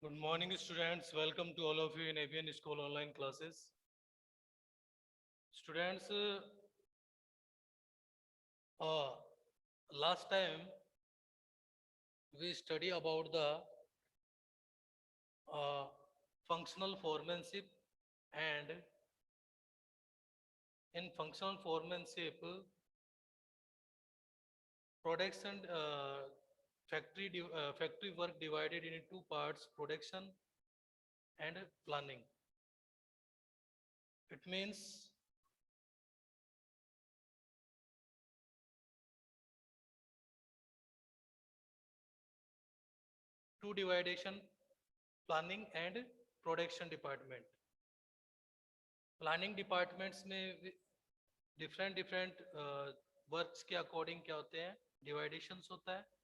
Good morning, students. Welcome to all of you in ABN School online classes. Students, uh, last time we study about the uh, functional foremanship, and in functional foremanship, production factory work divided into two parts: production and planning. It means two dividation: planning and production department. Planning departments में different different works के according क्या होते हैं, डिवाइडेशंस होता है।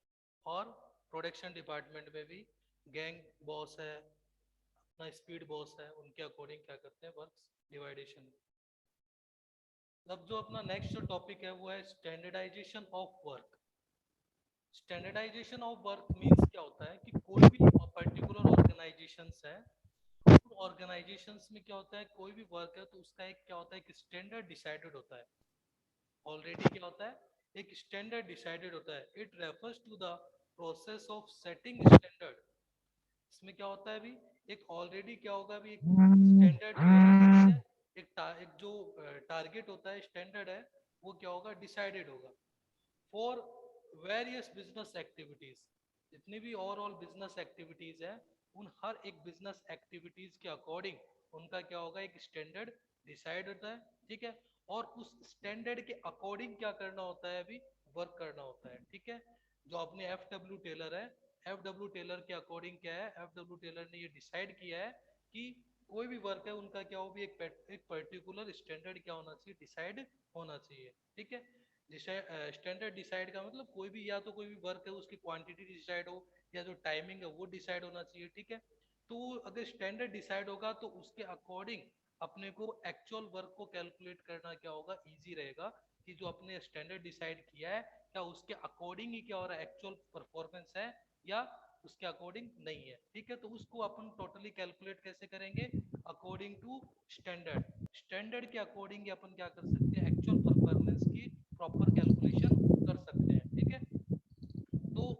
और production department में भी गैंग बॉस है, अपना स्पीड बॉस है, उनके अकॉर्डिंग क्या करते हैं, वर्क्स डिवाइडेशन। अब जो अपना नेक्स्ट जो टॉपिक है वो है standardization of work. Standardization of work means क्या होता है कि कोई भी पर्टिकुलर ऑर्गेनाइजेशंस है, ऑर्गेनाइजेशंस में क्या होता है, कोई भी वर्क है तो उसका एक क्या होता है, एक स्टैंडर्ड डिसाइडेड होता है। ऑलरेडी क्या होता है, एक स्टैंडर्ड डिसाइडेड होता है। It refers to the process of setting standard. इसमें क्या होता है अभी, एक ऑलरेडी क्या होगा अभी, एक स्टैंडर्ड जो है, एक जो टारगेट होता है, स्टैंडर्ड है, वो क्या होगा, डिसाइडेड होगा फॉर वेरियस बिजनेस एक्टिविटीज। जितनी भी ओवरऑल बिजनेस एक्टिविटीज है, उन हर एक बिजनेस एक्टिविटीज के अकॉर्डिंग उनका क्या होगा, एक स्टैंडर्ड डिसाइड होता है। ठीक है, और उस स्टैंडर्ड के अकॉर्डिंग क्या करना होता है, अभी वर्क करना होता है। ठीक है, जो अपने एफ डब्ल्यू टेलर है, एफ डब्ल्यू टेलर के अकॉर्डिंग क्या है, एफ डब्ल्यू टेलर ने ये डिसाइड किया है कि कोई भी वर्क है उनका क्या हो भी एक पर्टिकुलर स्टैंडर्ड क्या होना चाहिए, डिसाइड होना चाहिए। ठीक है, स्टैंडर्ड डिसाइड का मतलब कोई भी, या तो कोई भी वर्क है उसकी क्वांटिटी डिसाइड हो, या जो टाइमिंग है वो डिसाइड होना चाहिए। ठीक है, तो अगर स्टैंडर्ड डिसाइड होगा तो उसके अकॉर्डिंग अपने को एक्चुअल वर्क को कैलकुलेट करना क्या होगा, इजी रहेगा कि जो अपने स्टैंडर्ड डिसाइड किया है क्या उसके अकॉर्डिंग ही क्या हो रहा है, एक्चुअल परफॉर्मेंस है या उसके अकॉर्डिंग नहीं है। ठीक है, तो उसको अपन टोटली कैलकुलेट कैसे करेंगे, अकॉर्डिंग टू स्टैंडर्ड। स्टैंडर्ड के अकॉर्डिंग अपन क्या कर सकते हैं, एक्चुअल परफॉर्मेंस की प्रॉपर कैलकुलेशन कर सकते हैं। ठीक है, तो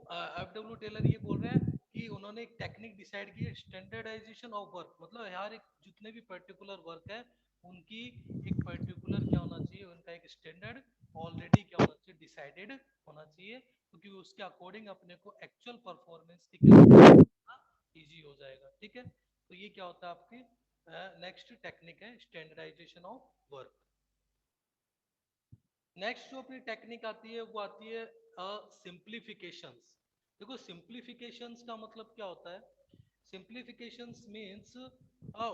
एफ डब्ल्यू टेलर ये बोल रहे हैं कि उन्होंने एक टेक्निक डिसाइड की है, स्टैंडर्डाइजेशन ऑफ वर्क। मतलब यार एक जितने भी पर्टिकुलर वर्क है उनकी एक पर्टिकुलर क्या होना चाहिए, उनका एक स्टैंडर्ड ऑलरेडी क्या होना चाहिए, डिसाइडेड होना चाहिए, क्योंकि उसके अकॉर्डिंग अपने को एक्चुअल परफॉर्मेंस की कैलकुलेशन करना इजी हो जाएगा। ठीक है, तो ये क्या होता है आपकी नेक्स्ट टेक्निक है, स्टैंडर्डाइजेशन ऑफ वर्क। नेक्स्ट जो अपनी टेक्निक आती है वो आती है सिंप्लीफिकेशंस। देखो सिंप्लीफिकेशंस का मतलब क्या होता है, simplifications means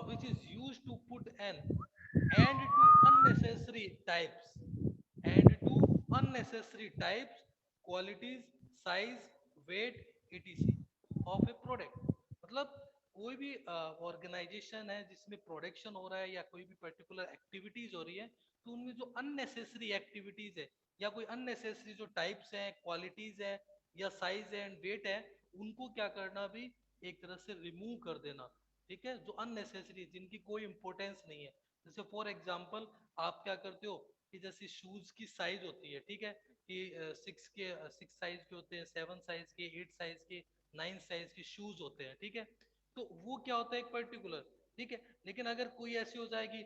which is used to put an end to unnecessary types, and to unnecessary types, qualities, size, weight, etc of a product। मतलब कोई भी ऑर्गेनाइजेशन है जिसमें प्रोडक्शन हो रहा है या कोई भी पर्टिकुलर एक्टिविटीज हो रही है, तो उनमें जो अननेसेसरी एक्टिविटीज है या कोई अननेसेसरी जो टाइप्स हैं, क्वालिटीज है या साइज है एंड वेट है, उनको क्या करना भी, एक तरह से रिमूव कर देना। ठीक है, जो अननेसेसरी, जिनकी कोई इंपॉर्टेंस नहीं है। जैसे फॉर एग्जांपल आप क्या करते हो कि जैसे शूज की साइज होती है, ठीक है, कि सिक्स साइज के होते हैं, सेवन साइज के, एट साइज के, नाइन साइज के शूज होते हैं। ठीक है, तो वो क्या होता है, एक पर्टिकुलर। ठीक है, लेकिन अगर कोई ऐसी हो जाएगी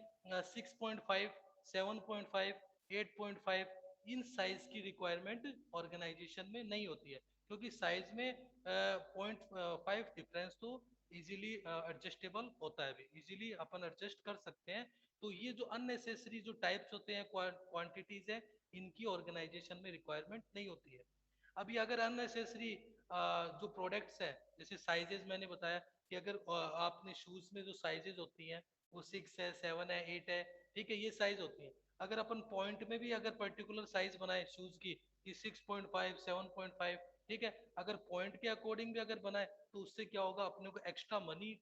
6.5, 7.5, 8.5, इन साइज की रिक्वायरमेंट ऑर्गेनाइजेशन में नहीं होती है, क्योंकि साइज में 0.5 डिफरेंस तो इजीली एडजस्टेबल होता है, इजीली अपन एडजस्ट कर सकते हैं। तो ये जो अननेसेसरी जो टाइप्स होते हैं, क्वांटिटीज है, इनकी ऑर्गेनाइजेशन में रिक्वायरमेंट नहीं होती है। अभी अगर अननेसेसरी जो प्रोडक्ट्स है, जैसे साइजेस मैंने बताया कि अगर आपने शूज में जो साइजेस होती हैं वो 6 है, 7 है, 8 है। ठीक है, ये साइज होती है। अगर अपन पॉइंट में भी अगर पर्टिकुलर साइज बनाए शूज की कि 6.5, 7.5, ठीक है, अगर पॉइंट के अकॉर्डिंग भी अगर बनाए तो उससे क्या होगा, अपने को एक्स्ट्रा मनी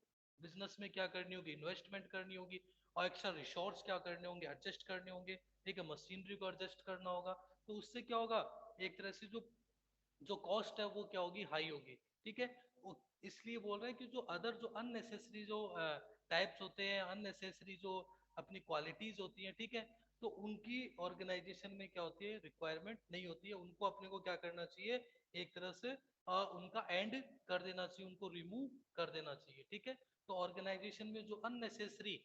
बिजनेस में क्या करनी होगी, इन्वेस्टमेंट करनी होगी, और एक्स्ट्रा रिसोर्स क्या करने होंगे, एडजस्ट करने होंगे। ठीक है, मशीनरी को एडजस्ट करना होगा। तो उससे क्या होगा, एक तरह से जो जो कॉस्ट है वो क्या होगी, हाई होगी। ठीक है, इसलिए बोल रहे हैं कि जो अदर जो अननेसेसरी जो टाइप्स होते हैं, अननेसेसरी जो अपनी क्वालिटीज होती हैं, ठीक है, तो उनकी ऑर्गेनाइजेशन में क्या होती है, रिक्वायरमेंट नहीं होती है, उनको अपने को क्या करना चाहिए, एक तरह से उनका एंड कर देना चाहिए, उनको रिमूव कर देना चाहिए। ठीक है, तो ऑर्गेनाइजेशन में जो अननेसेसरी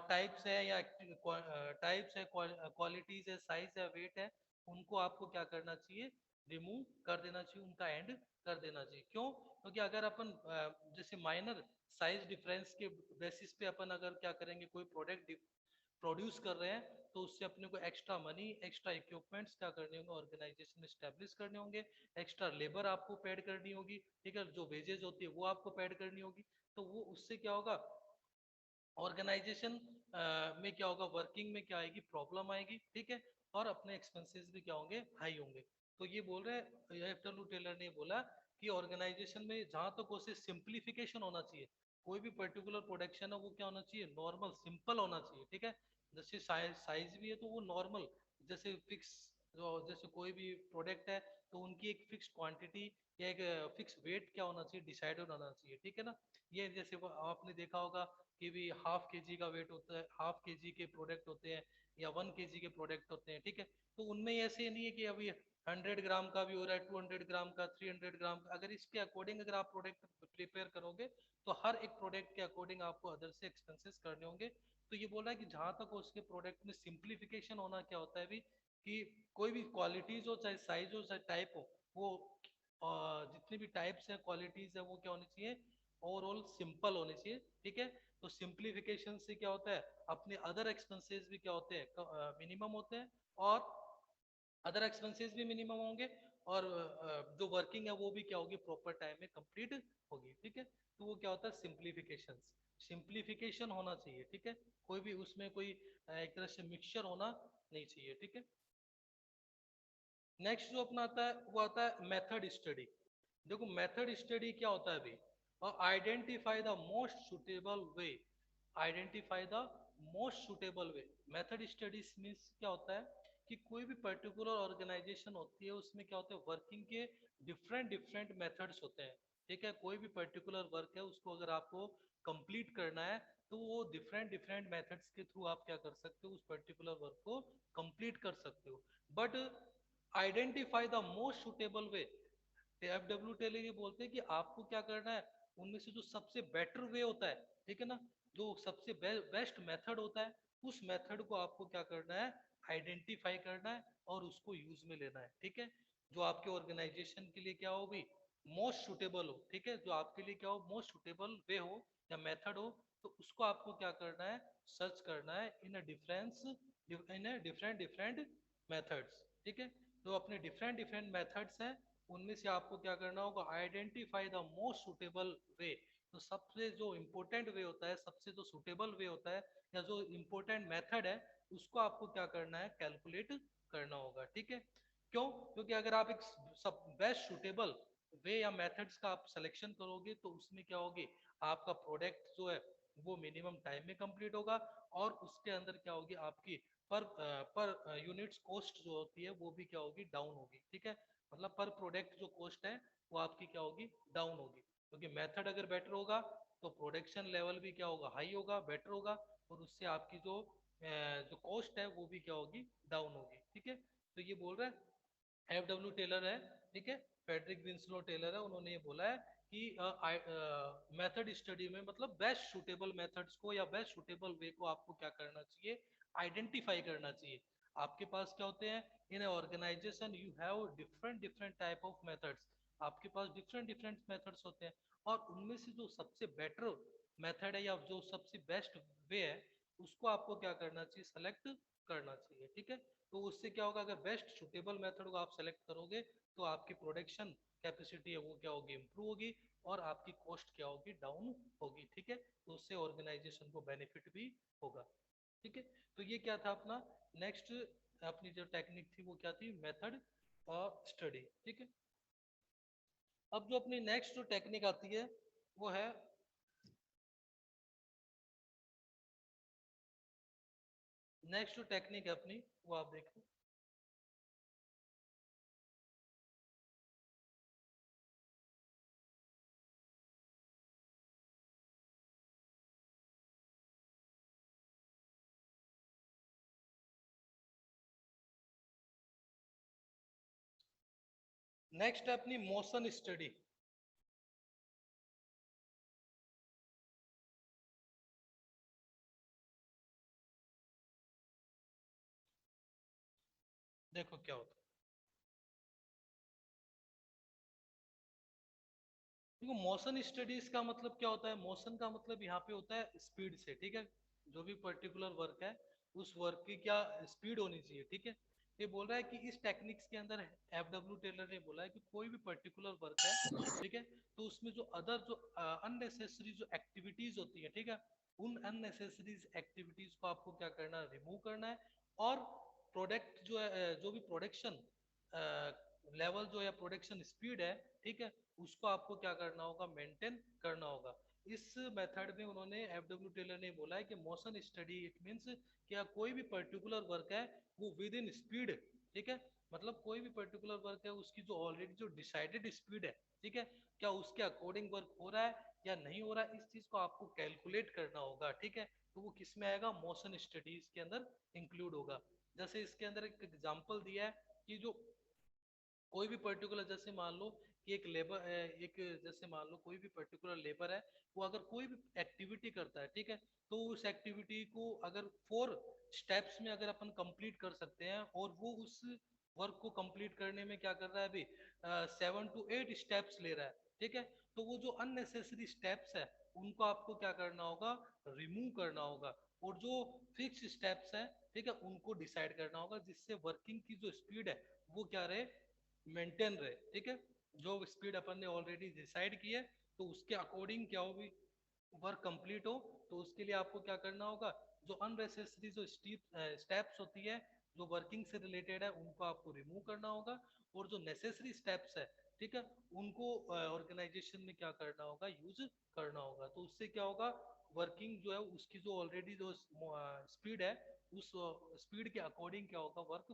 टाइप्स है या टाइप्स है, क्वालिटीज है, साइज है, वेट है, उनको आपको क्या करना चाहिए, रिमूव कर देना चाहिए, उनका एंड कर देना चाहिए। क्यों? क्योंकि अगर अपन जैसे माइनर साइज डिफरेंस के बेसिस पे अपन अगर क्या करेंगे, कोई प्रोडक्ट प्रोड्यूस कर रहे हैं, तो उससे अपने को एक्स्ट्रा मनी, एक्स्ट्रा इक्विपमेंट्स क्या करने होंगे, ऑर्गेनाइजेशन में स्टैब्लिश करने होंगे, एक्स्ट्रा लेबर आपको पेड करनी होगी। ठीक है, जो वेजेस होती है वो आपको पेड करनी होगी। तो वो उससे क्या होगा, ऑर्गेनाइजेशन में क्या होगा, वर्किंग में क्या आएगी, प्रॉब्लम आएगी। ठीक है, और अपने एक्सपेंसेस भी क्या होंगे, हाई होंगे। तो ये बोल रहे हैं, एफ.डब्ल्यू. टेलर ने बोला कि ऑर्गेनाइजेशन में जहां तक कोशिश सिंप्लीफिकेशन होना चाहिए, कोई भी पर्टिकुलर प्रोडक्शन है वो क्या होना चाहिए, नॉर्मल सिंपल होना चाहिए। ठीक है, जैसे साइज भी है तो वो नॉर्मल, जैसे फिक्स, जो जैसे कोई भी प्रोडक्ट है तो उनकी एक फिक्स क्वांटिटी या एक फिक्स वेट क्या होना चाहिए, डिसाइडेड होना चाहिए। ठीक है ना, ये जैसे आपने देखा होगा कि भी हाफ के जी का वेट होता है, हाफ के जी के प्रोडक्ट होते हैं या 1 kg के प्रोडक्ट होते हैं। ठीक है, तो उनमें ऐसे नहीं है कि अभी 100 ग्राम का भी हो रहा है, 200 ग्राम का, 300 ग्राम का। अगर इसके अकॉर्डिंग अगर आप प्रोडक्ट प्रिपेयर करोगे तो हर एक प्रोडक्ट के अकॉर्डिंग आपको अदर से एक्सपेंसेस करने होंगे। तो ये बोला है कि जहां तक उसके प्रोडक्ट में सिंप्लीफिकेशन होना क्या होता है भी, कि कोई भी क्वालिटीज हो, चाहे साइज हो, चाहे टाइप हो, वो जितने भी टाइप्स है, क्वालिटीज है, वो क्या होनी चाहिए, ओवरऑल सिंपल होनी चाहिए। ठीक है, तो सिंप्लीफिकेशन से क्या होता है, अपने अदर एक्सपेंसेस भी क्या होते हैं, मिनिमम होते हैं, और अदर एक्सपेंसेस भी मिनिमम होंगे, और जो वर्किंग है वो भी क्या होगी, प्रॉपर टाइम में कंप्लीट होगी। ठीक है, तो वो क्या होता है, सिंप्लीफिकेशन, सिंप्लीफिकेशन होना चाहिए। ठीक है, कोई भी उसमें कोई एक तरह से मिक्सचर होना नहीं चाहिए। ठीक है, नेक्स्ट जो अपना आता है वो आता है मेथड स्टडी। देखो मेथड स्टडी क्या होता है अभी, और identify the most suitable way, identify the most suitable way. Method studies means क्या होता है कि कोई भी पर्टिकुलर ऑर्गेनाइजेशन होती है, उसमें क्या होता है, वर्किंग के डिफरेंट डिफरेंट मेथड्स होते हैं। ठीक है, कोई भी पर्टिकुलर वर्क है उसको अगर आपको कंप्लीट करना है, तो वो डिफरेंट डिफरेंट मेथड्स के थ्रू आप क्या कर सकते हो, उस पर्टिकुलर वर्क को कंप्लीट कर सकते हो। But identify the most suitable way, F W. Taylor ये बोलते हैं कि आपको क्या करना है, उनमें से जो सबसे बेटर वे होता है, ठीक है ना, जो सबसे बेस्ट मेथड होता है, उस मेथड को आपको क्या करना है, आइडेंटिफाई करना है और उसको यूज में लेना है। ठीक है, जो आपके ऑर्गेनाइजेशन के लिए क्या हो भी, मोस्ट सुटेबल हो। ठीक है, जो आपके लिए क्या हो, मोस्ट सुटेबल वे हो या मेथड हो, तो उसको आपको क्या करना है, सर्च करना है in a difference, in a different different methods. ठीक है, तो अपने डिफरेंट डिफरेंट मेथड्स हैं, उनमें से आपको क्या करना होगा, आइडेंटिफाई द मोस्ट सुटेबल वे। तो सबसे जो इम्पोर्टेंट वे होता है, सबसे जो सुटेबल वे होता है, या जो इम्पोर्टेंट मेथड है, उसको आपको क्या करना है, कैलकुलेट करना होगा। ठीक है, क्यों? क्योंकि अगर आप एक सब बेस्ट सुटेबल वे या मेथड्स का आप सिलेक्शन करोगे, तो उसमें क्या होगी, आपका प्रोडक्ट जो है वो मिनिमम टाइम में कंप्लीट होगा, और उसके अंदर क्या होगी, आपकी पर यूनिट्स कॉस्ट जो होती है वो भी क्या होगी, डाउन होगी। ठीक है, मतलब पर प्रोडक्ट जो कॉस्ट है वो आपकी क्या होगी, डाउन होगी। क्योंकि मेथड अगर बेटर होगा तो प्रोडक्शन लेवल भी क्या होगा, हाई होगा, बेटर होगा, और उससे आपकी जो कॉस्ट है वो भी क्या होगी, डाउन होगी। ठीक है, तो ये बोल रहा है एफ.डब्ल्यू. टेलर है, ठीक है, फेडरिक विंसलो टेलर है, उन्होंने ये बोला है कि मेथड स्टडी में मतलब बेस्ट सुटेबल मेथड्स को या बेस्ट सुटेबल वे को आपको क्या करना चाहिए, आइडेंटिफाई करना चाहिए। आपके पास क्या होते हैं, in organisation you have different different type of methods, आपके पास डिफरेंट डिफरेंट मेथड्स होते हैं, और उनमें से जो सबसे बेटर मेथड है या जो सबसे बेस्ट वे है, उसको आपको क्या करना चाहिए, सेलेक्ट करना चाहिए। ठीक है, तो उससे क्या होगा, अगर बेस्ट सुटेबल मेथड को आप सेलेक्ट करोगे, तो आपकी प्रोडक्शन कैपेसिटी है वो क्या होगी, इंप्रूव होगी, और आपकी कॉस्ट क्या होगी, डाउन होगी। ठीक है, तो उससे ऑर्गेनाइजेशन को बेनिफिट भी होगा। ठीक है, तो ये क्या था अपना नेक्स्ट, अपनी जो टेक्निक थी वो क्या थी, मेथड और स्टडी। ठीक है, अब जो अपनी नेक्स्ट जो टेक्निक आती है वो है, नेक्स्ट जो टेक्निक है अपनी, वो आप देखो, नेक्स्ट है अपनी मोशन स्टडी। देखो क्या होता है, देखो मोशन स्टडीज का मतलब क्या होता है, मोशन का मतलब यहाँ पे होता है स्पीड से, ठीक है। जो भी पर्टिकुलर वर्क है उस वर्क की क्या स्पीड होनी चाहिए, ठीक है। ये बोल रहा है कि इस टेक्निक्स के अंदर एफ डब्ल्यू टेलर ने बोला है कि कोई भी पर्टिकुलर वर्क है, ठीक है, तो उसमें जो अदर जो अननेसेसरी जो एक्टिविटीज होती है, ठीक है, उन अननेसेसरीज एक्टिविटीज को आपको क्या करना है, रिमूव करना है। और प्रोडक्ट जो है जो भी प्रोडक्शन लेवल जो है, प्रोडक्शन स्पीड है, ठीक है, उसको आपको क्या करना होगा, मेंटेन करना होगा। इस मेथड में उन्होंने एफ डब्ल्यू टेलर ने बोला है कि मोशन स्टडी इट मींस क्या कोई भी पर्टिकुलर वर्क है वो विद इन स्पीड, ठीक है, मतलब कोई भी पर्टिकुलर वर्क है उसकी जो ऑलरेडी जो डिसाइडेड स्पीड है, ठीक है, क्या उसके अकॉर्डिंग वर्क हो रहा है या नहीं हो रहा है, इस चीज को आपको कैलकुलेट करना होगा, ठीक है। तो वो किस में आएगा, मोशन स्टडीज के अंदर इंक्लूड होगा। जैसे इसके अंदर एक एग्जांपल दिया है कि जो कोई भी पर्टिकुलर, जैसे मान लो कि एक लेबर, एक जैसे मान लो कोई भी पर्टिकुलर लेबर है, वो अगर कोई भी एक्टिविटी करता है, ठीक है, तो उस एक्टिविटी को अगर 4 स्टेप्स में अगर अपन कंप्लीट कर सकते हैं, और वो उस वर्क को कंप्लीट करने में क्या कर रहा है अभी 7 to 8 स्टेप्स ले रहा है, ठीक है, तो वो जो अननेसेसरी स्टेप्स है उनको आपको क्या करना होगा, रिमूव करना होगा। और जो फिक्स स्टेप्स है, ठीक है, उनको डिसाइड करना होगा, जिससे वर्किंग की जो स्पीड है वो क्या रहे, मेंटेन रहे, ठीक है। जो स्पीड अपन ने ऑलरेडी डिसाइड की है, तो उसके अकॉर्डिंग क्या हो भी वर्क कंप्लीट हो। तो उसके लिए आपको क्या करना होगा, जो अननेसेसरी जो स्टेप्स होती है जो वर्किंग से रिलेटेड है उनको आपको रिमूव करना होगा। और जो नेसेसरी स्टेप्स है, ठीक है, उनको ऑर्गेनाइजेशन में क्या करना होगा, यूज करना होगा। तो उससे क्या होगा, वर्किंग जो है उसकी जो ऑलरेडी जो स्पीड है, उस स्पीड के अकॉर्डिंग क्या होगा, वर्क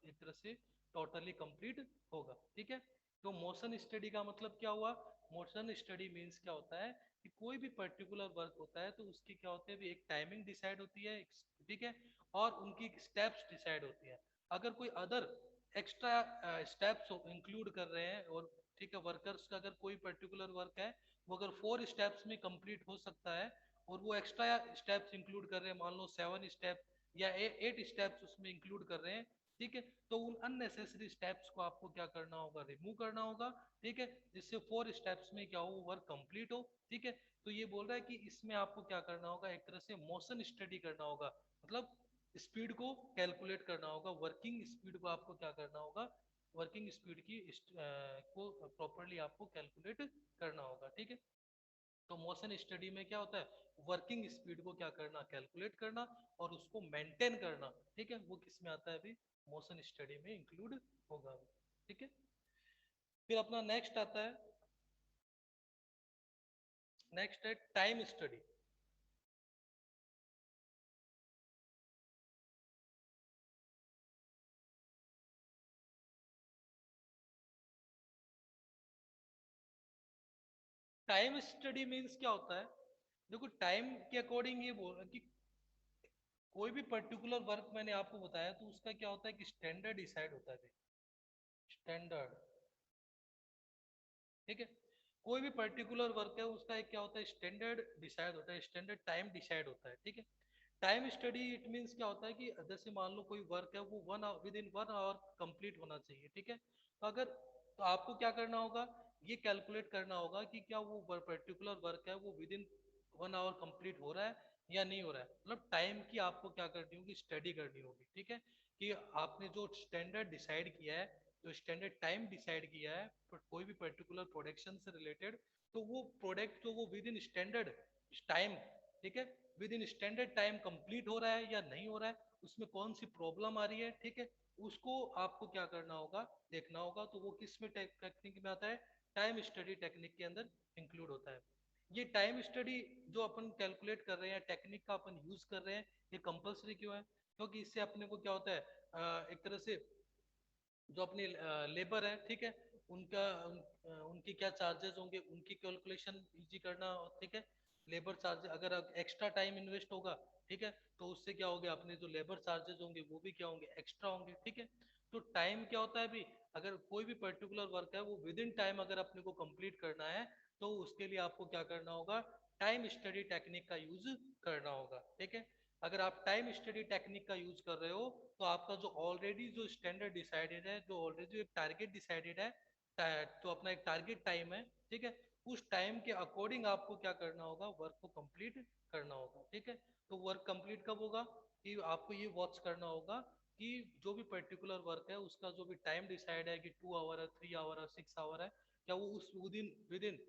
एक तरह से टोटली कंप्लीट होगा, ठीक है। तो मोशन स्टडी का मतलब क्या हुआ, मोशन स्टडी मीन्स क्या होता है कि कोई भी पर्टिकुलर वर्क होता है तो उसकी क्या होती है, एक टाइमिंग डिसाइड होती है, ठीक है, और उनकी स्टेप्स डिसाइड होती है। अगर कोई अदर एक्स्ट्रा स्टेप्स इंक्लूड कर रहे हैं, और ठीक है, वर्कर्स का अगर कोई पर्टिकुलर वर्क है वो अगर 4 स्टेप्स में कंप्लीट हो सकता है, और वो एक्स्ट्रा स्टेप्स इंक्लूड कर रहे हैं, मान लो 7 स्टेप या 8 स्टेप्स उसमें इंक्लूड कर रहे हैं, ठीक है, तो उन अननेसेसरी स्टेप्स को आपको क्या करना होगा, रिमूव करना होगा, ठीक है, जिससे 4 स्टेप्स में क्या हो, वर्क कंप्लीट हो, ठीक है। तो ये बोल रहा है कि इसमें आपको क्या करना होगा, एक तरह से मोशन स्टडी करना होगा, मतलब स्पीड को कैलकुलेट करना होगा, वर्किंग स्पीड को आपको क्या करना होगा, वर्किंग स्पीड की को प्रॉपरली आपको कैलकुलेट करना होगा, ठीक है। तो मोशन स्टडी में क्या होता है, वर्किंग स्पीड को क्या करना, कैलकुलेट करना, और उसको मेंटेन करना, ठीक है, वो किस में आता है अभी, मोशन स्टडी में इंक्लूड होगा, ठीक है। फिर अपना नेक्स्ट आता है, नेक्स्ट है time study. Time study means क्या होता है, देखो टाइम के अकॉर्डिंग ये बोल रहा है कि कोई भी पर्टिकुलर वर्क मैंने आपको बताया तो उसका क्या होता है कि स्टैंडर्ड डिसाइड होता है, स्टैंडर्ड, ठीक है। कोई भी पर्टिकुलर वर्क है उसका एक क्या होता है, स्टैंडर्ड डिसाइड होता है, स्टैंडर्ड टाइम डिसाइड होता है, ठीक है। टाइम स्टडी इट मींस क्या होता है कि जैसे मान लो कोई वर्क है वो 1 hour, within 1 hour complete होना चाहिए, ठीक है। तो अगर, तो आपको क्या करना होगा, ये कैलकुलेट करना होगा कि क्या वो पर्टिकुलर वर्क है वो विद इन 1 आवर कंप्लीट हो रहा है या नहीं हो रहा है, मतलब टाइम की आपको क्या करनी होगी, स्टडी करनी होगी, ठीक है। कि आपने जो स्टैंडर्ड डिसाइड किया है, जो स्टैंडर्ड टाइम डिसाइड किया है कोई भी पर्टिकुलर प्रोडक्शन से रिलेटेड, तो वो प्रोडक्ट जो वो विद इन स्टैंडर्ड टाइम, ठीक है, with in standard time complete हो रहा है या नहीं हो रहा है, उसमें कौन सी प्रॉब्लम आ रही है, ठीक है, उसको आपको क्या करना होगा, देखना होगा। तो वो किस में टेक्निक में आता है, टाइम स्टडी टेक्निक के अंदर इंक्लूड होता है। ये टाइम स्टडी जो अपन कैलकुलेट कर रहे हैं, टेक्निक का अपन यूज कर रहे हैं, ये कंपलसरी क्यों है, क्योंकि इससे अपने को क्या होता है, एक तरह से जो अपनी लेबर है, ठीक है, उनका उनकी क्या चार्जेस होंगे उनकी कैलकुलेशन इजी करना, ठीक है। लेबर चार्ज अगर एक्स्ट्रा टाइम इन्वेस्ट होगा, ठीक है, तो उससे क्या होगा, अपने जो लेबर चार्जेस होंगे वो भी क्या होंगे, एक्स्ट्रा होंगे, ठीक है। तो टाइम क्या होता है अभी, अगर कोई भी पर्टिकुलर वर्क है वो विद इन टाइम अगर अपने को कंप्लीट करना है तो उसके लिए आपको क्या करना होगा, टाइम स्टडी टेक्निक का यूज करना होगा। ठीक है, अगर आप टाइम स्टडी टेक्निक का यूज कर रहे हो तो आपका जो ऑलरेडी जो स्टैंडर्ड डिसाइडेड है, जो ऑलरेडी एक टारगेट डिसाइडेड है, तो अपना एक टारगेट टाइम है, ठीक है, उस टाइम के अकॉर्डिंग आपको क्या करना होगा, वर्क को कंप्लीट करना होगा। ठीक है, तो वर्क कंप्लीट कब होगा, कि आपको ये वॉच करना होगा कि जो भी पर्टिकुलर वर्क है उसका जो भी टाइम डिसाइड है कि 2 आवर है, 3 आवर है, 6 आवर है, क्या वो उस विद इन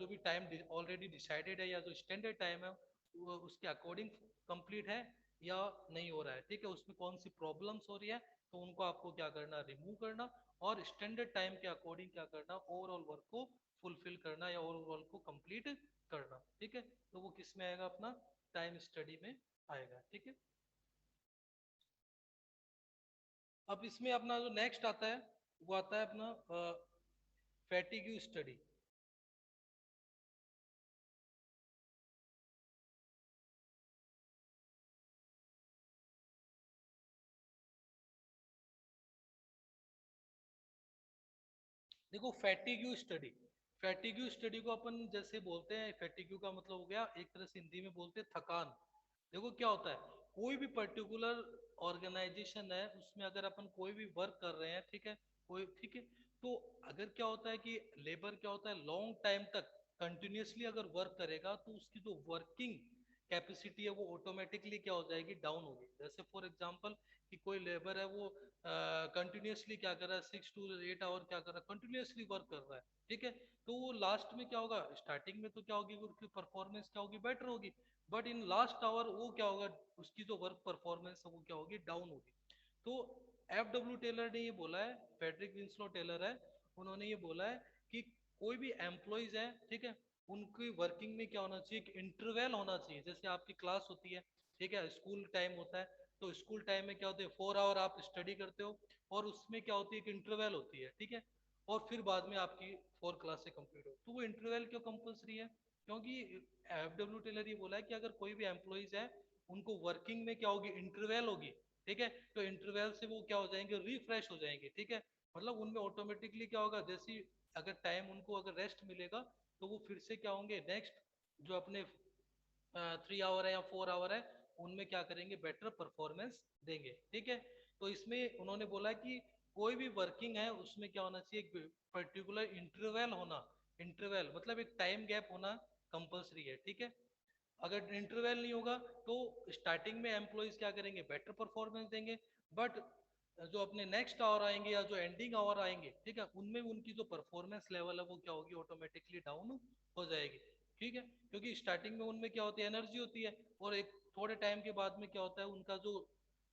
जो भी टाइम ऑलरेडी डिसाइडेड है या जो स्टैंडर्ड टाइम है वो उसके अकॉर्डिंग कंप्लीट है या नहीं हो रहा है। ठीक है, उसमें कौन सी प्रॉब्लम्स हो रही है तो उनको आपको क्या करना, रिमूव करना, और स्टैंडर्ड टाइम के अकॉर्डिंग क्या करना, ओवरऑल वर्क को फुलफिल करना या ओवरऑल को कंप्लीट करना। ठीक है, तो वो किस में आएगा, अपना टाइम स्टडी में आएगा। ठीक है, अब इसमें अपना जो नेक्स्ट आता है वो आता है अपना फैटिग्यू स्टडी। देखो फैटिग्यू स्टडी, फैटिग्यू स्टडी को अपन जैसे बोलते हैं, फैटिग्यू का मतलब हो गया एक तरह से हिंदी में बोलते हैं थकान। देखो क्या होता है, कोई भी पर्टिकुलर ऑर्गेनाइजेशन है उसमें अगर अपन कोई भी वर्क कर रहे हैं, ठीक है, कोई, ठीक है, तो अगर क्या होता है कि लेबर क्या होता है, लॉन्ग टाइम तक कंटिन्यूअसली अगर वर्क करेगा तो उसकी जो वर्किंग कैपेसिटी है वो ऑटोमेटिकली क्या हो जाएगी, डाउन होगी। जैसे फॉर एग्जांपल कि कोई लेबर है वो कंटिन्यूअसली क्या कर रहा है, 6 to 8 आवर क्या कर रहा है, कंटिन्यूअसली वर्क कर रहा है। ठीक है, तो वो लास्ट में क्या होगा, स्टार्टिंग में तो क्या होगी, उसकी परफॉर्मेंस क्या होगी, बेटर होगी, बट इन लास्ट आवर वो क्या होगा, उसकी जो वर्क परफॉर्मेंस है वो क्या होगी, डाउन होगी। तो FW टेलर ने ये बोला है, फेडरिक विंस्लो टेलर है, उन्होंने ये बोला है कि कोई भी एम्प्लॉइज है, ठीक है, उनकी वर्किंग में क्या होना चाहिए, एक इंटरवल होना चाहिए। जैसे आपकी क्लास होती है, ठीक है, स्कूल टाइम होता है, तो स्कूल टाइम में क्या होते हैं, 4 आवर आप स्टडी करते हो, और उसमें क्या होती है, एक इंटरवल होती है, ठीक है, और फिर बाद में आपकी 4 क्लासें कंप्लीट हो। तो वो इंटरवल क्यों कंपलसरी है, क्योंकि FW टेलर ये बोला है कि अगर कोई भी एम्प्लॉइज है उनको वर्किंग में क्या होगी, इंटरवल होगी, ठीक है, तो इंटरवल से वो क्या हो जाएंगे, रिफ्रेश हो जाएंगे। ठीक है, मतलब उनमें ऑटोमेटिकली क्या होगा, जैसी अगर टाइम उनको अगर रेस्ट मिलेगा तो वो फिर से क्या होंगे, नेक्स्ट जो अपने 3 आवर है या 4 आवर है उनमें क्या करेंगे, बेटर परफॉर्मेंस देंगे। ठीक है, तो इसमें उन्होंने बोला कि कोई भी वर्किंग है उसमें क्या होना चाहिए, एक पर्टिकुलर इंटरवल होना, इंटरवल मतलब एक टाइम गैप होना कंपलसरी है। ठीक है, अगर इंटरवल नहीं होगा तो स्टार्टिंग में एम्प्लॉइज क्या करेंगे, बेटर परफॉर्मेंस देंगे, बट जो अपने नेक्स्ट आवर आएंगे या जो एंडिंग आवर आएंगे, ठीक है, उनमें उनकी जो परफॉर्मेंस लेवल है वो क्या होगी, ऑटोमेटिकली डाउन हो जाएगी। ठीक है, क्योंकि स्टार्टिंग में उनमें क्या होती है, एनर्जी होती है, और एक थोड़े टाइम के बाद में क्या होता है, उनका जो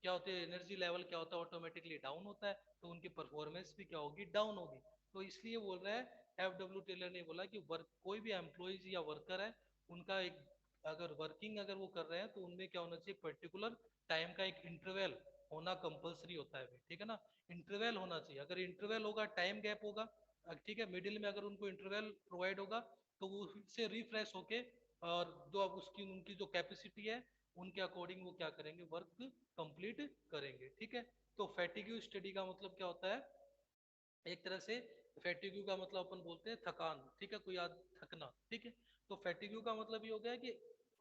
क्या होता है, एनर्जी लेवल क्या होता है, ऑटोमेटिकली डाउन होता है, तो उनकी परफॉर्मेंस भी क्या होगी, डाउन होगी। तो इसलिए बोल रहा है FW टेलर ने बोला कि वर्क कोई भी एम्प्लॉइज या वर्कर है उनका एक अगर वर्किंग अगर वो कर रहे हैं तो उनमें क्या होना चाहिए, पर्टिकुलर टाइम का एक इंटरवल होना कंपलसरी होता है भाई। ठीक है ना, इंटरवल होना चाहिए, अगर इंटरवल होगा, टाइम गैप होगा, ठीक है, मिडिल में अगर उनको इंटरवल प्रोवाइड होगा तो वो फिर से रिफ्रेश होके और जो अब उसकी उनकी जो कैपेसिटी है उनके अकॉर्डिंग वो क्या करेंगे, वर्क कंप्लीट करेंगे। ठीक है, तो फैटिग्यू स्टडी का मतलब क्या होता है, एक तरह से फैटिग्यू का मतलब अपन बोलते हैं थकान। ठीक है, कोई थकना। ठीक है, तो फैटिग्यू का मतलब ये हो गया कि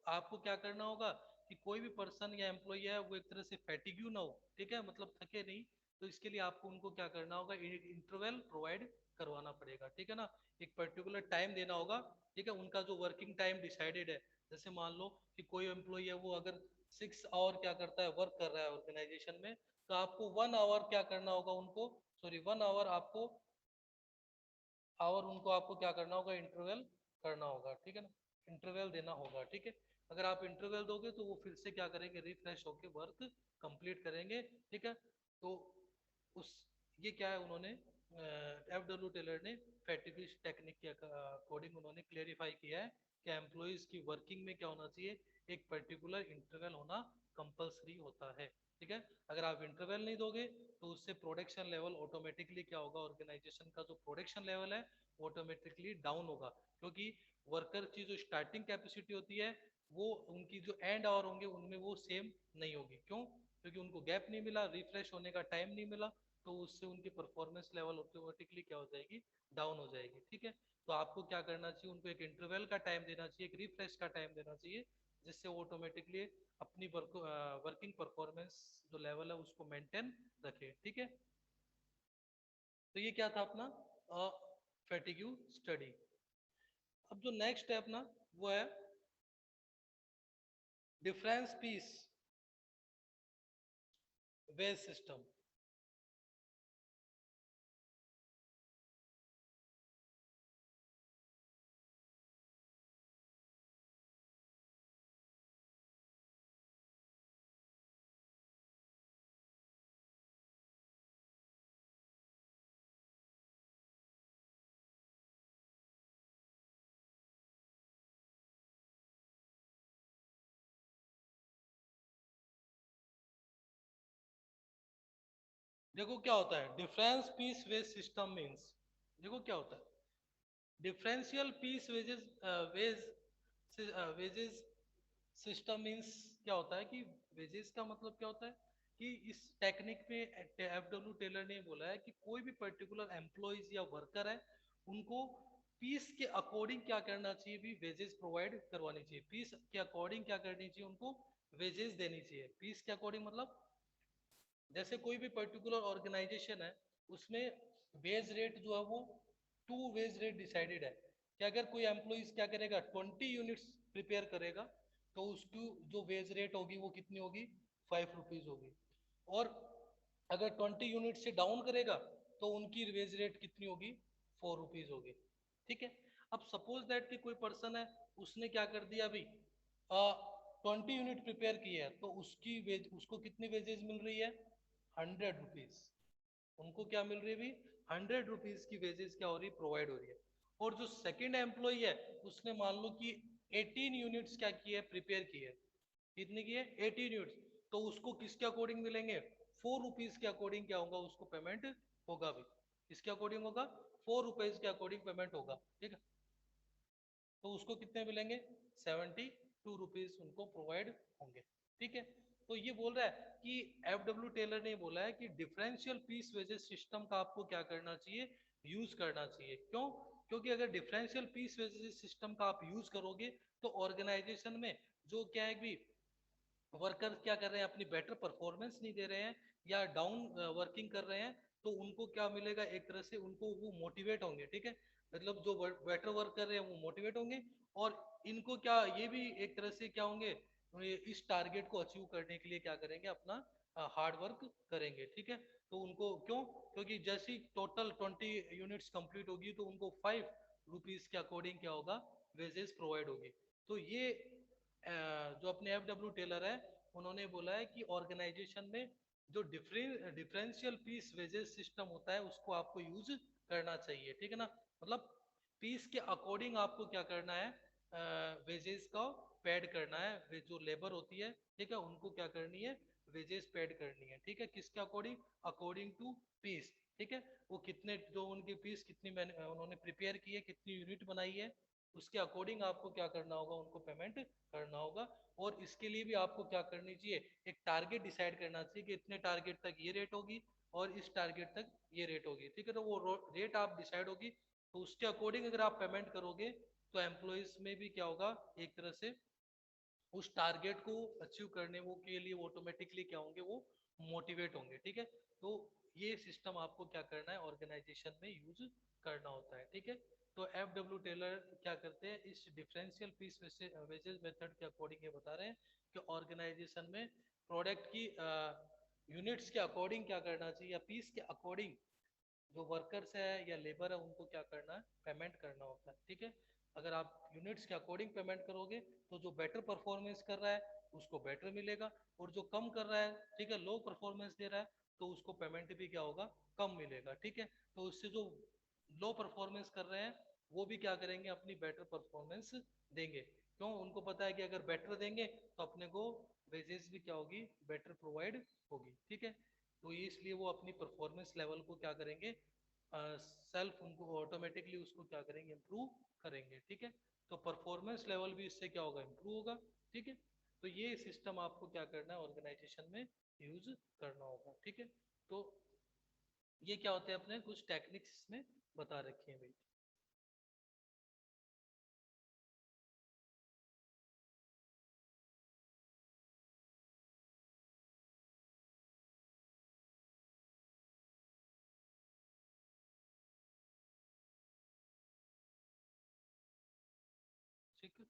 आपको क्या करना होगा कि कोई भी पर्सन या एम्प्लॉय है वो एक तरह से फैटिग्यू ना हो, ठीक है, मतलब थके नहीं, तो इसके लिए आपको उनको क्या करना होगा, एक इंटरवल प्रोवाइड करवाना पड़ेगा। ठीक है ना, एक पर्टिकुलर टाइम देना होगा। ठीक है, उनका जो वर्किंग टाइम डिसाइडेड है, जैसे मान लो कि कोई एम्प्लॉय है वो अगर 6 आवर क्या करता है, वर्क कर रहा है ऑर्गेनाइजेशन में, तो आपको 1 आवर क्या करना होगा उनको, सॉरी 1 आवर आपको उनको आपको क्या करना होगा, इंटरवल करना होगा। ठीक है ना, इंटरवल देना होगा। ठीक है, अगर आप इंटरवल दोगे तो वो फिर से क्या करेंगे, रिफ्रेश होके वर्क कंप्लीट करेंगे। ठीक है, तो उस ये क्या है, उन्होंने FW टेलर ने फैटिग्यू टेक्निक के अकॉर्डिंग उन्होंने क्लेरिफाई किया है कि एम्प्लॉइज की वर्किंग में क्या होना चाहिए, एक पर्टिकुलर इंटरवल होना कंपलसरी होता है। ठीक है, अगर आप इंटरवल नहीं दोगे तो उससे प्रोडक्शन लेवल ऑटोमेटिकली क्या होगा, ऑर्गेनाइजेशन का जो प्रोडक्शन लेवल है ऑटोमेटिकली डाउन होगा, क्योंकि वर्कर की जो स्टार्टिंग कैपेसिटी होती है वो उनकी जो एंड आवर होंगे उनमें वो सेम नहीं होगी। क्यों, क्योंकि उनको गैप नहीं मिला, रिफ्रेश होने का टाइम नहीं मिला, तो उससे उनकी परफॉर्मेंस लेवल ऑटोमेटिकली क्या हो जाएगी, डाउन हो जाएगी। ठीक है, तो आपको क्या करना चाहिए, उनको एक इंटरवल का टाइम देना चाहिए, एक रिफ्रेश का टाइम देना चाहिए, जिससे वो ऑटोमेटिकली अपनी वर्किंग परफॉर्मेंस जो लेवल है उसको मेंटेन रखे। ठीक है, तो ये क्या था अपना फैटिग्यू स्टडी। अब जो नेक्स्ट है अपना वो है डिफरेंस पीस वेज सिस्टम। देखो क्या होता है difference piece wage system means, देखो क्या होता है differential piece wages wages system means क्या होता है कि वेजेस का मतलब क्या होता है कि इस टेक्निक में एफ डब्ल्यू टेलर ने बोला है कि कोई भी पर्टिकुलर एम्प्लॉयज या वर्कर है उनको पीस के अकॉर्डिंग क्या करना चाहिए, भी वेजेस प्रोवाइड करवानी चाहिए, पीस के अकॉर्डिंग क्या करनी चाहिए, उनको वेजेस देनी चाहिए। पीस के अकॉर्डिंग मतलब जैसे कोई भी पर्टिकुलर ऑर्गेनाइजेशन है उसमें वेज रेट जो है वो 2 वेज रेट डिसाइडेड है कि अगर कोई एम्प्लॉइज क्या करेगा 20 यूनिट्स प्रिपेयर करेगा तो उसकी जो वेज रेट होगी वो कितनी होगी, 5 रुपीज होगी। और अगर 20 यूनिट से डाउन करेगा तो उनकी वेज रेट कितनी होगी, 4 रुपीज होगी। ठीक है, अब सपोज दैट कि कोई पर्सन है उसने क्या कर दिया अभी 20 यूनिट प्रिपेयर किया है तो उसकी वेज उसको कितनी वेजेस मिल रही है, 100 रुपीज। उनको क्या मिल रही है भी, 100 रुपीज की वेजेस क्या हो रही है, प्रोवाइड हो रही है। और जो सेकंड एम्प्लॉय है उसने मान लो कि 18 यूनिट्स क्या किए है, प्रिपेयर किए है, कितने की है, 18 यूनिट्स, तो उसको किसके अकॉर्डिंग मिलेंगे, 4 रुपीज के अकॉर्डिंग क्या होगा उसको पेमेंट होगा भी, किसके अकॉर्डिंग होगा, 4 रुपीज के अकॉर्डिंग पेमेंट होगा। ठीक है, तो उसको कितने मिलेंगे, 72 रुपीज उनको प्रोवाइड होंगे। ठीक है, तो ये बोल रहा है कि एफ डब्ल्यू टेलर ने बोला है कि डिफरेंशियल पीस वेजेस सिस्टम का आपको क्या करना चाहिए, यूज करना चाहिए। क्यों, क्योंकि अगर डिफरेंशियल पीस वेजेस सिस्टम का आप यूज करोगे तो ऑर्गेनाइजेशन में जो क्या है कि वर्कर क्या कर रहे हैं, अपनी बेटर परफॉर्मेंस नहीं दे रहे हैं या डाउन वर्किंग कर रहे हैं, तो उनको क्या मिलेगा, एक तरह से उनको वो मोटिवेट होंगे। ठीक है, मतलब जो बेटर वर्क कर रहे हैं वो मोटिवेट होंगे और इनको क्या ये भी एक तरह से क्या होंगे, ये इस टारगेट को अचीव करने के लिए क्या करेंगे, अपना हार्ड वर्क करेंगे। ठीक है, तो उनको क्यों, क्योंकि जैसी टोटल 20 यूनिट्स कंप्लीट होगी तो उनको 5 रुपीज के अकॉर्डिंग क्या होगा, वेजेस प्रोवाइड होगी। तो ये जो अपने एफ डब्ल्यू टेलर है उन्होंने बोला है कि ऑर्गेनाइजेशन में जो डिफरेंशियल पीस वेजेस सिस्टम होता है उसको आपको यूज करना चाहिए। ठीक है ना, मतलब पीस के अकॉर्डिंग आपको क्या करना है, वेजेस का पेड करना है, जो लेबर होती है ठीक है उनको क्या करनी है, वेजेस पेड करनी है। ठीक है, किसके अकॉर्डिंग, अकॉर्डिंग टू पीस। ठीक है, वो कितने जो उनकी पीस कितनी उन्होंने प्रिपेयर की है, कितनी यूनिट बनाई है, उसके अकॉर्डिंग आपको क्या करना होगा, उनको पेमेंट करना होगा। और इसके लिए भी आपको क्या करनी चाहिए, एक टारगेट डिसाइड करना चाहिए कि इतने टारगेट तक ये रेट होगी और इस टारगेट तक ये रेट होगी। ठीक है, तो वो रेट आप डिसाइड होगी तो उसके अकॉर्डिंग अगर आप पेमेंट करोगे तो एम्प्लॉयज में भी क्या होगा, एक तरह से उस टारगेट को अचीव करने वो के लिए ऑटोमेटिकली क्या होंगे, वो मोटिवेट होंगे। ठीक है, तो ये सिस्टम आपको क्या करना है, ऑर्गेनाइजेशन में यूज करना होता है। ठीक है, तो एफ डब्ल्यू टेलर क्या करते हैं, इस डिफरेंशियल पीस वेजेस मेथड के अकॉर्डिंग ये बता रहे हैं कि ऑर्गेनाइजेशन में प्रोडक्ट की यूनिट्स के अकॉर्डिंग क्या करना चाहिए या पीस के अकॉर्डिंग जो वर्कर्स है या लेबर है उनको क्या करना है, पेमेंट करना होता है। ठीक है, अगर आप यूनिट्स के अकॉर्डिंग पेमेंट करोगे तो जो बेटर परफॉर्मेंस कर रहा है उसको बेटर मिलेगा और जो कम कर रहा है, ठीक है, लो परफॉर्मेंस दे रहा है तो उसको पेमेंट भी क्या होगा, कम मिलेगा। ठीक है, तो उससे जो लो परफॉर्मेंस कर रहे हैं वो भी क्या करेंगे, अपनी बेटर परफॉर्मेंस देंगे। क्यों, उनको पता है कि अगर बेटर देंगे तो अपने को वेजेस भी क्या होगी, बेटर प्रोवाइड होगी। ठीक है, तो ये इसलिए वो अपनी परफॉर्मेंस लेवल को क्या करेंगे, सेल्फ उनको ऑटोमेटिकली उसको क्या करेंगे, इम्प्रूव करेंगे। ठीक है, तो परफॉर्मेंस लेवल भी इससे क्या होगा, इम्प्रूव होगा। ठीक है, तो ये सिस्टम आपको क्या करना है, ऑर्गेनाइजेशन में यूज करना होगा। ठीक है, तो ये क्या होते हैं अपने कुछ टेक्निक्स इसमें बता रखे हैं भाई। ठीक है।